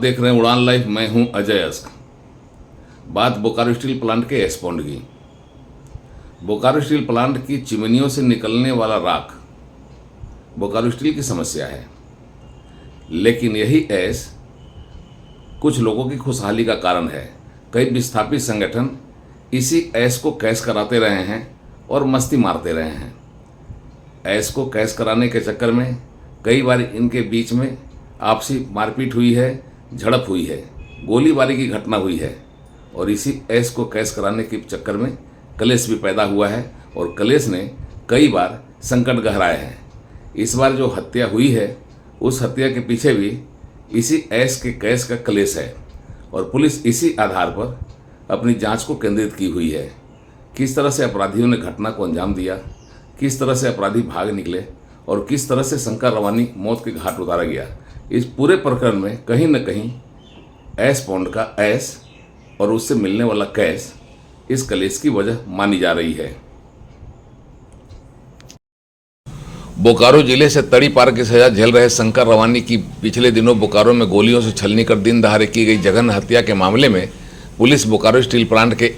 देख रहे हैं उड़ान लाइव। मैं हूं अजय अस्क। बात बोकारो स्टील प्लांट के एस्पॉन्ड की। बोकारो स्टील प्लांट की चिमनियों से निकलने वाला राख बोकारो स्टील की समस्या है, लेकिन यही ऐस कुछ लोगों की खुशहाली का कारण है। कई विस्थापित संगठन इसी ऐस को कैश कराते रहे हैं और मस्ती मारते रहे हैं। ऐस को कैश कराने के चक्कर में कई बार इनके बीच में आपसी मारपीट हुई है, झड़प हुई है, गोलीबारी की घटना हुई है और इसी ऐस को कैश कराने के चक्कर में कलेश भी पैदा हुआ है और कलेश ने कई बार संकट गहराए हैं। इस बार जो हत्या हुई है उस हत्या के पीछे भी इसी ऐस के कैश का कलेश है और पुलिस इसी आधार पर अपनी जांच को केंद्रित की हुई है। किस तरह से अपराधियों ने घटना को अंजाम दिया, किस तरह से अपराधी भाग निकले और किस तरह से शंकर रवानी मौत के घाट उतारा गया, इस पूरे प्रकरण में कहीं न कहीं ऐस पॉन्ड का ऐस और उससे मिलने वाला कैश इस कलेश की वजह मानी जा रही है। बोकारो जिले से तड़ी पार की सजा झेल रहे शंकर रवानी की पिछले दिनों बोकारो में गोलियों से छलनी कर दिन दहाड़े की गई जघन्य हत्या के मामले में पुलिस बोकारो स्टील प्लांट के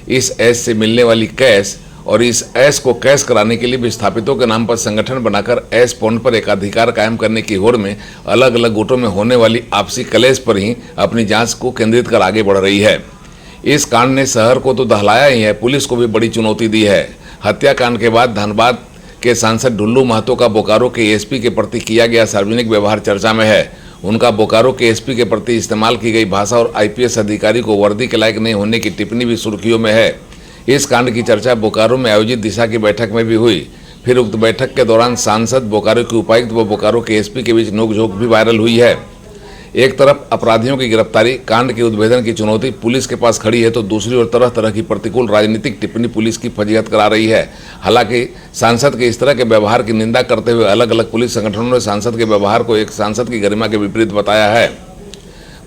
इस ऐस से मिलने वाली कैश और इस ऐस को कैश कराने के लिए विस्थापितों के नाम पर संगठन बनाकर ऐस पॉन्ड पर एकाधिकार कायम करने की होड़ में अलग अलग गुटों में होने वाली आपसी कलेश पर ही अपनी जांच को केंद्रित कर आगे बढ़ रही है। इस कांड ने शहर को तो दहलाया ही है, पुलिस को भी बड़ी चुनौती दी है। हत्याकांड के बाद धनबाद के सांसद ढुल्लू महतो का बोकारो के एसपी के प्रति किया गया सार्वजनिक व्यवहार चर्चा में है। उनका बोकारो के एसपी के प्रति इस्तेमाल की गई भाषा और आईपीएस अधिकारी को वर्दी के लायक नहीं होने की टिप्पणी भी सुर्खियों में है। इस कांड की चर्चा बोकारो में आयोजित दिशा की बैठक में भी हुई। फिर उक्त बैठक के दौरान सांसद, बोकारो के उपायुक्त व बोकारो के एसपी के बीच नोकझोंक भी वायरल हुई है। एक तरफ अपराधियों की गिरफ्तारी, कांड के उद्भेदन की चुनौती पुलिस के पास खड़ी है, तो दूसरी ओर तरह तरह की प्रतिकूल राजनीतिक टिप्पणी पुलिस की फजीहत करा रही है। हालांकि सांसद के इस तरह के व्यवहार की निंदा करते हुए अलग अलग पुलिस संगठनों ने सांसद के व्यवहार को एक सांसद की गरिमा के विपरीत बताया है।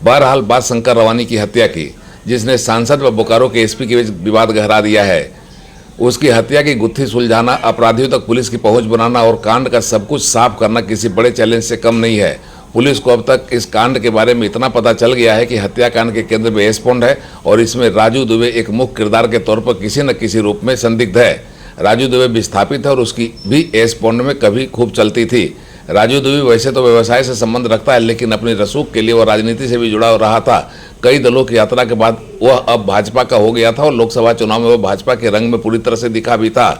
बहरहाल बात शंकर रवानी की हत्या की, जिसने सांसद व बोकारो के एसपी के बीच विवाद गहरा दिया है। उसकी हत्या की गुत्थी सुलझाना, अपराधियों तक पुलिस की पहुंच बनाना और कांड का सब कुछ साफ करना किसी बड़े चैलेंज से कम नहीं है। पुलिस को अब तक इस कांड के बारे में इतना पता चल गया है कि हत्याकांड के केंद्र में ऐस पॉन्ड है और इसमें राजू दुबे एक मुख्य किरदार के तौर पर किसी न किसी रूप में संदिग्ध है। राजू दुबे विस्थापित है और उसकी भी ऐस पॉन्ड में कभी खूब चलती थी। राजू दुबे वैसे तो व्यवसाय से संबंध रखता है, लेकिन अपनी रसूख के लिए वह राजनीति से भी जुड़ा रहा था। कई दलों की यात्रा के बाद वह अब भाजपा का हो गया था और लोकसभा चुनाव में वह भाजपा के रंग में पूरी तरह से दिखा भी था।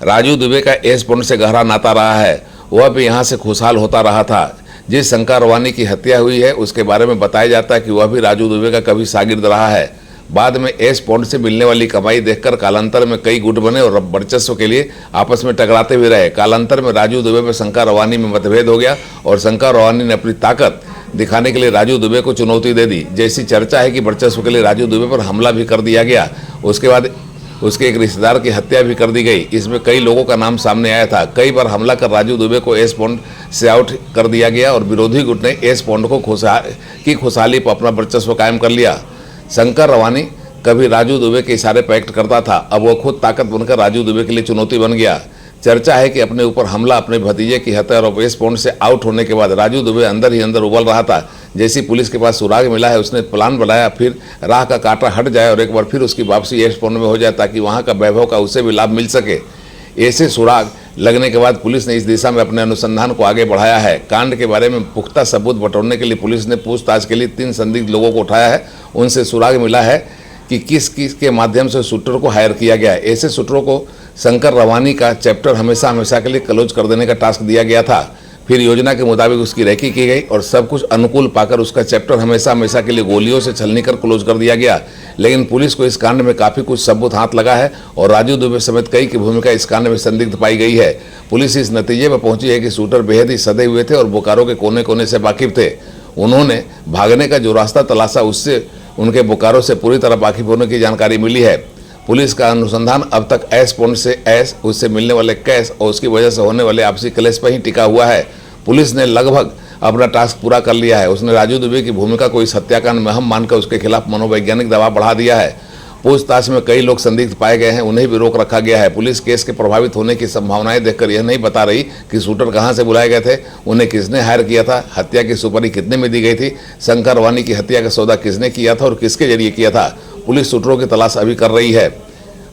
राजू दुबे का ऐस पॉन्ड से गहरा नाता रहा है, वह भी यहाँ से खुशहाल होता रहा था। जिस शंकर रवानी की हत्या हुई है उसके बारे में बताया जाता है कि वह भी राजू दुबे का कभी शागिर्द रहा है। बाद में ऐस पॉन्ड से मिलने वाली कमाई देखकर कालांतर में कई गुट बने और वर्चस्व के लिए आपस में टकराते भी रहे। कालांतर में राजू दुबे में शंकर रवानी में मतभेद हो गया और शंकर रवानी ने अपनी ताकत दिखाने के लिए राजू दुबे को चुनौती दे दी। जैसी चर्चा है कि वर्चस्व के लिए राजू दुबे पर हमला भी कर दिया गया। उसके बाद उसके एक रिश्तेदार की हत्या भी कर दी गई। इसमें कई लोगों का नाम सामने आया था। कई बार हमला कर राजू दुबे को ऐस पॉन्ड से आउट कर दिया गया और विरोधी गुट ने ऐस पॉन्ड को खुशहाली पर अपना वर्चस्व कायम कर लिया। शंकर रवानी कभी राजू दुबे के इशारे पर एक्ट करता था, अब वो खुद ताकत बनकर राजू दुबे के लिए चुनौती बन गया। चर्चा है कि अपने ऊपर हमला, अपने भतीजे की हत्या और ऐस पॉन्ड से आउट होने के बाद राजू दुबे अंदर ही अंदर उबल रहा था। जैसी पुलिस के पास सुराग मिला है, उसने प्लान बनाया फिर राह का कांटा हट जाए और एक बार फिर उसकी वापसी ऐस पॉन्ड में हो जाए ताकि वहाँ का वैभव का उसे भी लाभ मिल सके। ऐसे सुराग लगने के बाद पुलिस ने इस दिशा में अपने अनुसंधान को आगे बढ़ाया है। कांड के बारे में पुख्ता सबूत बटोरने के लिए पुलिस ने पूछताछ के लिए 3 संदिग्ध लोगों को उठाया है। उनसे सुराग मिला है कि किस के माध्यम से शूटर को हायर किया गया है। ऐसे शूटरों को शंकर रवानी का चैप्टर हमेशा के लिए क्लोज कर देने का टास्क दिया गया था। फिर योजना के मुताबिक उसकी रेकी की गई और सब कुछ अनुकूल पाकर उसका चैप्टर हमेशा के लिए गोलियों से छलनी कर क्लोज कर दिया गया। लेकिन पुलिस को इस कांड में काफ़ी कुछ सबूत हाथ लगा है और राजू दुबे समेत कई की भूमिका इस कांड में संदिग्ध पाई गई है। पुलिस इस नतीजे पर पहुंची है कि शूटर बेहद ही सधे हुए थे और बोकारो के कोने कोने से वाकिफ थे। उन्होंने भागने का जो रास्ता तलाशा उससे उनके बोकारो से पूरी तरह वाकिफ होने की जानकारी मिली है। पुलिस का अनुसंधान अब तक ऐस पॉन्ड से ऐस, उससे मिलने वाले कैश और उसकी वजह से होने वाले आपसी कलेश पर ही टिका हुआ है। पुलिस ने लगभग अपना टास्क पूरा कर लिया है। उसने राजू दुबे की भूमिका को इस हत्याकांड में अहम मानकर उसके खिलाफ मनोवैज्ञानिक दबाव बढ़ा दिया है। पूछताछ में कई लोग संदिग्ध पाए गए हैं, उन्हें भी रोक रखा गया है। पुलिस केस के प्रभावित होने की संभावनाएं देखकर यह नहीं बता रही कि शूटर कहां से बुलाए गए थे, उन्हें किसने हायर किया था, हत्या की सुपारी कितने में दी गई थी, शंकर रवानी की हत्या का सौदा किसने किया था और किसके जरिए किया था। पुलिस शूटरों की तलाश अभी कर रही है।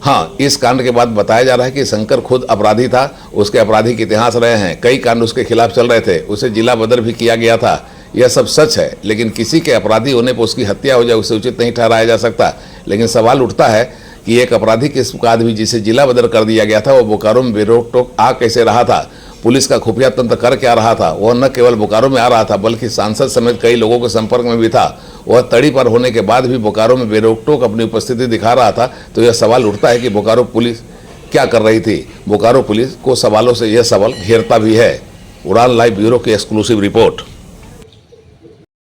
हाँ, इस कांड के बाद बताया जा रहा है कि शंकर खुद अपराधी था, उसके आपराधिक इतिहास रहे हैं, कई कांड उसके खिलाफ चल रहे थे, उसे जिला बदर भी किया गया था। यह सब सच है, लेकिन किसी के अपराधी होने पर उसकी हत्या हो जाए उसे उचित नहीं ठहराया जा सकता। लेकिन सवाल उठता है कि एक अपराधी किस्म का आदमी जिसे जिला बदर कर दिया गया था, वो बोकारो में बेरोक टोक आ कैसे रहा था, पुलिस का खुफिया तंत्र कर क्या रहा था। वह न केवल बोकारो में आ रहा था बल्कि सांसद समेत कई लोगों के संपर्क में भी था। वह तड़ी पर होने के बाद भी बोकारो में बेरोक टोक अपनी उपस्थिति दिखा रहा था। तो यह सवाल उठता है कि बोकारो पुलिस क्या कर रही थी। बोकारो पुलिस को सवालों से यह सवाल घेरता भी है। उड़ान लाइव ब्यूरो की एक्सक्लूसिव रिपोर्ट।